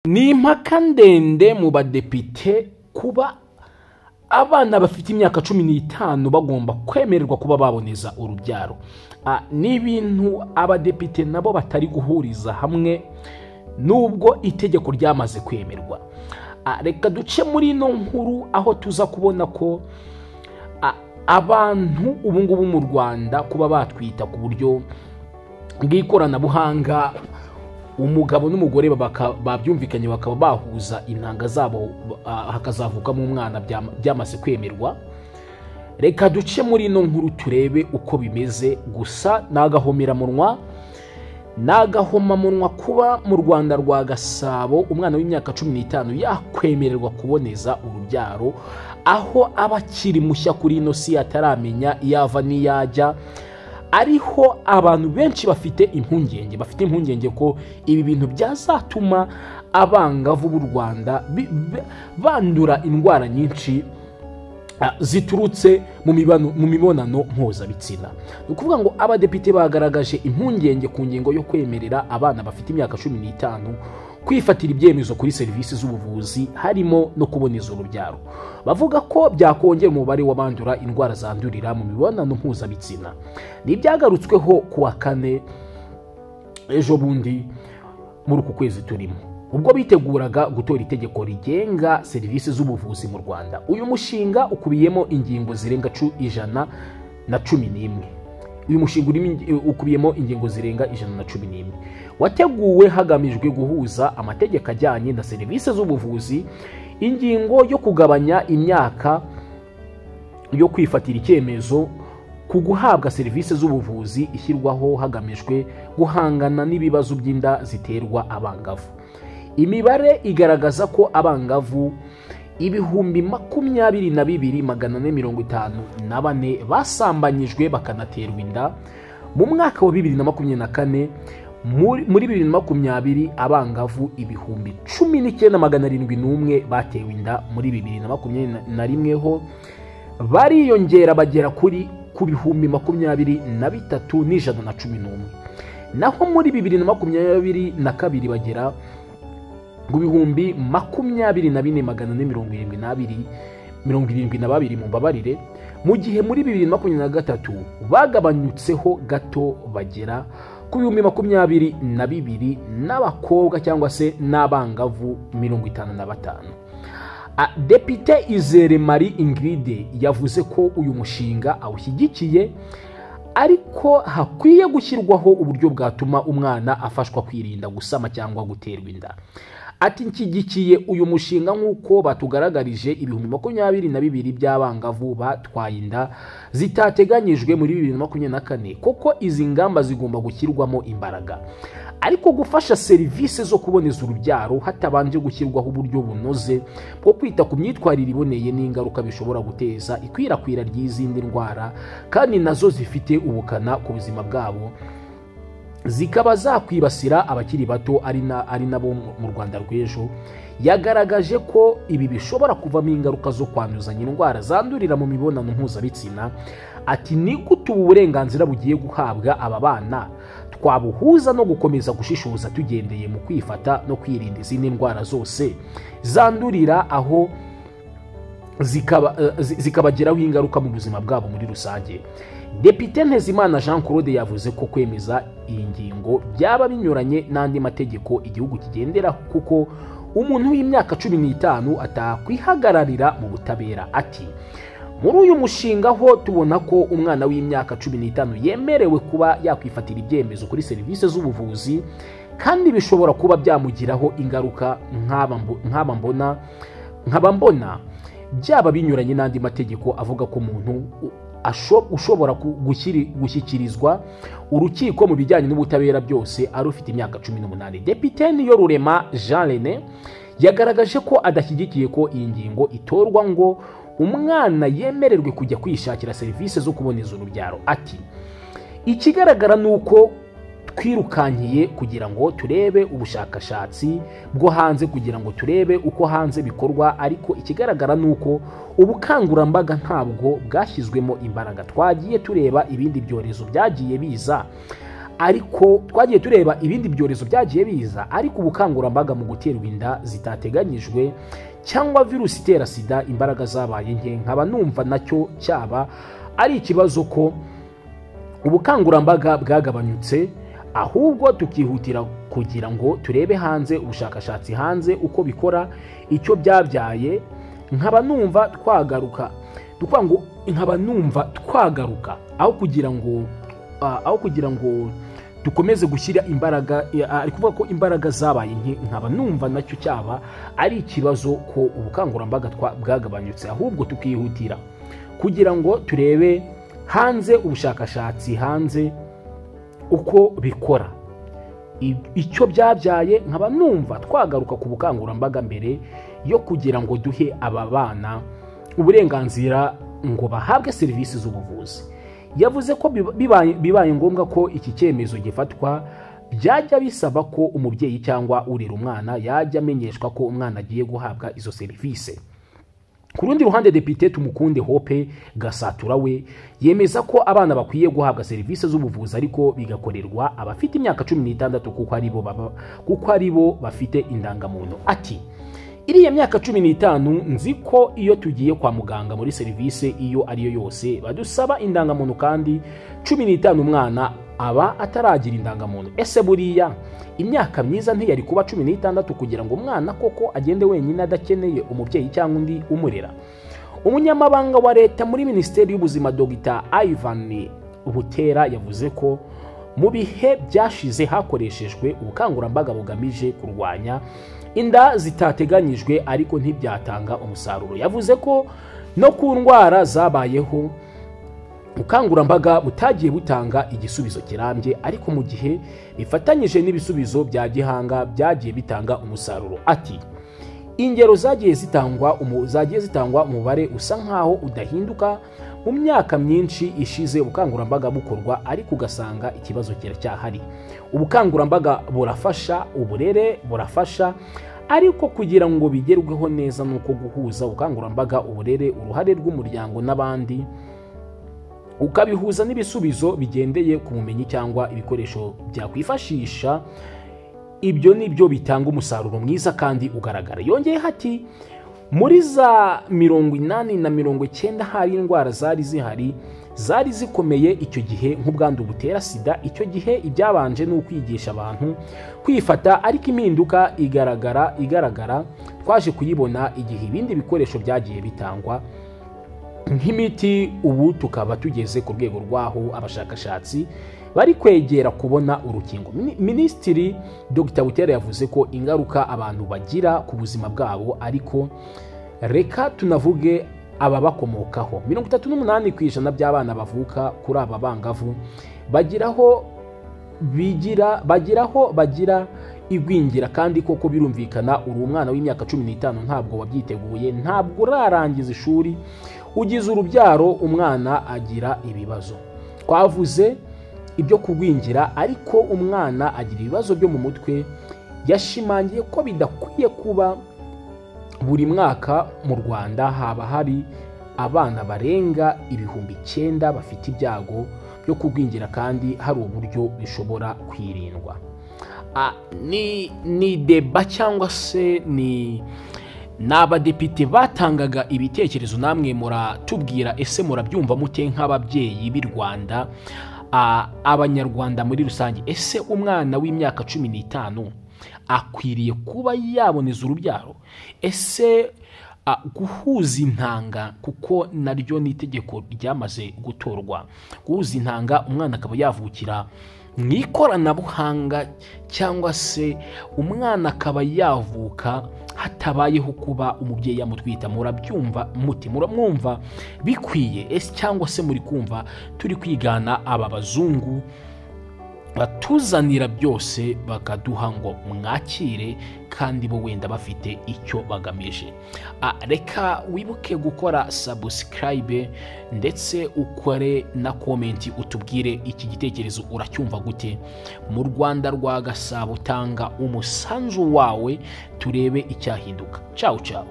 Ni impaka ndende mu badepite kuba abana bafite imyaka 15 bagomba kwemererwa kuba baboneza urubyaro. Ni ibintu abadepite nabo batari guhuriza hamwe nubwo itegeko ryamaze kwemerwa. Reka duce muri ino nkuru aho tuza kubona ko abantu ubungubu mu Rwanda kuba batwita ku buryo bw'ikoranabuhanga, umugabo n'umugore babyumvikanye bakaba bahuza intanga zabo hakazavukamo umwana byamaze kwemerwa. Reka duce muri ino nkuru turebe uko bimeze. Gusa nagahomamunwa kuba mu Rwanda rwa Gasabo umwana w'imyaka 15 yakwemererwa kuboneza urubyaro, aho abakiri mushya kuri ino si ataramenya yava niyajya. Ariho abantu benshi bafite impungenge ko ibi bintu byazatuma abangavu b'u Rwanda bandura indwara nyinshi ziturutse mu mibonano mpuzabitsina. Ni ukuvuga ngo abadepite bagaragaje impungenge ku ngingo yo kwemerera abana bafite imyaka 15 kwifatira ibyemezo kuri serivisi z'ubuvuzi harimo no kuboneza urubyaro. Bavuga ko byakongera umubare w'abandura indwara zandurira mu mibonano mpuzabitsina. Ni byagarutsweho kuwa kane ejo bundi muri uku kwezi turimo, ubwo biteguraga gutora itegeko rigenga serivisi z'ubuvuzi mu Rwanda. Uyu mushinga ukubiyemo ingingo zirenga 111. Uyu mushinga ukubiyemo ingingo zirenga 111 wateguwe hagamijwe guhuza amategeko ajyanye na serivisi z'ubuvuzi, ingingo yo kugabanya imyaka yo kwifatira icyemezo ku guhabwa serivisi z'ubuvuzi ishyirwaho hagamijwe guhangana n'ibibazo by'inda ziterwa abangavu. Imibare igaragaza ko abangavu 22,454 basambanyijwe bakanaterwa inda mu mwaka wa 2024. Muri 2020 abangavu 19,701 batewe inda. Muri 2021 ho bariyongera bagera ku 23,111. Naho muri 2022 bagera ku 24,472 mu mbabarire, mu gihe muri 2023 bagabanyutseho gato bagera ku 22,000 n'abakobwa cyangwa se n'abangavu 55. Depite Izere Marie Ingrid yavuze ko uyu mushinga awushyigikiye, ariko hakwiye gushyirwaho uburyo bwatuma umwana afashwa kwirinda gusama cyangwa guterwa inda. Ati nshyigikiye uyu mushinga nk'uko batugaragarije 22,000 by'abangavu batwaye inda zitateganyijwe muri 2024, koko izi ngamba zigomba gushyirwamo imbaraga. Ariko gufasha serivisi zo kuboneza urubyaro hatabanje gushyirwaho uburyo bunoze bwo kwita ku myitwarire iboneye n'ingaruka bishobora guteza ikwirakwira ry'izindi ndwara kandi nazo zifite ubukana ku buzima bwabo, zikaba zakwibasira abakiri bato ari nabo mu Rwanda rw'ejo. Yagaragaje ko ibi bishobora kuvamo ingaruka zo kwanduzanya indwara zandurira mu mibonano mpuzabitsina. Ati ni gute ubu burenganzira bugiye guhabwa aba bana twabuhuza no gukomeza gushishoza tugendeye mu kwifata no kwirinda izindi ndwara zose zandurira aho zikabagiraho ingaruka mu buzima bwabo muri rusange. Depite Ntezimana Jean Claude yavuze ko kwemeza iyi ngingo byaba binyuranye n'andi mategeko igihugu kigendera, kuko umuntu w'imyaka 15 atakwihagararira mu butabera. Ati muri uyu mushinga ho tubona ko umwana w'imyaka 15 yemerewe kuba yakwifatira ibyemezo kuri serivisi z'ubuvuzi, kandi bishobora kuba byamugiraho ingaruka nkaba mbona byaba binyuranye n'andi mategeko avuga ko umuntu ushobora gushyikirizwa urukiko mu bijyanye n'ubutabera byose ari ufite imyaka 18. Depite Niyorurema Jean René yagaragaje ko adashyigikiye ko iyi ngingo itorwa ngo umwana yemererwe kujya kwishakira serivisi zo kuboneza urubyaro. Ati ikigaragara nuko twirukankiye kugira ngo turebe ubushakashatsi bwo hanze kugira ngo turebe uko hanze bikorwa, ariko ikigaragara nuko ubukangurambaga ntabwo bwashyizwemo imbaraga. Twagiye tureba ibindi byorezo byagiye biza ariko twagiye tureba ibindi byorezo byagiye biza, ariko ubukangurambaga mu guterwa inda zitateganyijwe cyangwa virusi itera sida imbaraga zabaye nke, nkaba numva nacyo cyaba ari ikibazo ko ubukangurambaga bwagabanyutse, ahubwo tukihutira kugira ngo turebe hanze, ubushakashatsi hanze uko bikora, icyo byabyaye. Nkaba numva twagaruka aho kugira ngo dukomeze gushyira imbaraga, ari kuvuga ko imbaraga zabaye nke. Nkaba numva nacyo cyaba ari ikibazo ko ubukangurambaga bwagabanyutse, ahubwo tukihutira kugira ngo turebe hanze, ubushakashatsi hanze uko bikora, icyo byabyaye. Nkaba numva twagaruka ku bukangurambaga mbere yo kugira ngo duhe aba bana uburenganzira ngo bahabwe serivisi z'ubuvuzi. Yavuze ko bibaye ngombwa ko iki cyemezo gifatwa, byajya bisaba ko umubyeyi cyangwa urera umwana yajya amenyeshwa ko umwana agiye guhabwa izo serivisi. Ku rundi ruhande, Depite Tumukunde Hope Gasatura we yemeza ko abana bakwiye guhabwa serivisi z'ubuvuzi, ariko bigakorerwa abafite imyaka 16 kuko aribo bafite indangamuntu. Ati iriya myaka 15 nzi ko iyo tugiye kwa muganga muri serivisi iyo ariyo yose badusaba indangamuntu, kandi 15 umwana aba ataragira indangamuntu. Ese buriya imyaka myiza ntiyari kuba 16 kugira ngo umwana koko agende wenyine adakeneye umubyeyi cyangwa undi umurera? Umunyamabanga wa leta muri Minisiteri y'Ubuzima Dr. Ivan Butera yavuze ko mu bihe byashize hakoreshejwe ubukangurambaga bugamije kurwanya inda zitateganyijwe, ariko ntibyatanga umusaruro. Yavuze ko no ku ndwara zabayeho ubukangurambaga butagiye butanga igisubizo kirambye, ariko mu gihe bifatanyije n'ibisubizo bya gihanga byagiye bitanga umusaruro. Ati ingero zagiye zitangwa umubare usa nkaho udahinduka. Mu myaka myinshi ishize ubukangurambaga bukorwa, ariko ugasanga ikibazo kiracyahari. Ubukangurambaga burafasha, uburere burafasha, ariko kugira ngo bigerweho neza nuko guhuza ubukangurambaga, uburere, uruhare rw'umuryango n'abandi, ukabihuza n'ibisubizo bigendeye ku bumenyi cyangwa ibikoresho byakwifashisha. Ibyo nibyo bitanga umusaruro mwiza kandi ugaragara. Yongeye hati muri za 80 na 90 hari indwara zari zikomeye icyo gihe nk'ubwandu butera sida. Icyo gihe ibyabanje ni ukwigisha abantu kwifata, ariko impinduka igaragara twaje kuyibona igihe ibindi bikoresho byagiye bitangwa nk'imiti. Ubu tukaba tugeze ku rwego rwaho abashakashatsi bari kwegera kubona urukingo. Minisitiri Dr. Butera yavuze ko ingaruka abantu bagira ku buzima bwabo, ariko reka tunavuge ababakomokaho. 38% by'abana bavuka kuri aba bangavu bagira igwingira, kandi koko birumvikana uri umwana w'imyaka 15 ntabwo wabyiteguye, ntabwo urarangiza ishuri, ugize urubyaro, umwana agira ibibazo. Twavuze ibyo kugwingira, ariko umwana agira ibibazo byo mu mutwe. Yashimangiye ko bidakwiye kuba buri mwaka mu Rwanda haba hari abana barenga 9,000 bafite ibyago byo kugwingira, kandi hari uburyo bishobora kwirindwa. Ni deba cyangwa se ni n'abadepite batangaga ibitekerezo. Namwe muratubwira, ese murabyumva mute nk'ababyeyi b'i Rwanda, abanyarwanda muri rusange? Ese umwana w'imyaka 15 akwiriye kuba yaboneza urubyaro? Ese guhuza intanga, kuko naryo ni itegeko ryamaze gutorwa, guhuza intanga umwana akaba yavukira mu ikoranabuhanga, cyangwa se umwana akaba yavuka hatabayeho kuba umubyeyi yamutwita? Murabyumva muti? muramwumva bikwiye ese, cyangwa se muri kumva turi kwigana aba bazungu batuzanira byose bakaduha ngo mwakire, kandi bo wenda bafite icyo bagamije? Reka wibuke gukora subscribe ndetse ukore na comment, utubwire iki gitekerezo uracyumva gute. Mu Rwanda rwa Gasabo tanga umusanzu wawe turebe icyahinduka. Ciao ciao.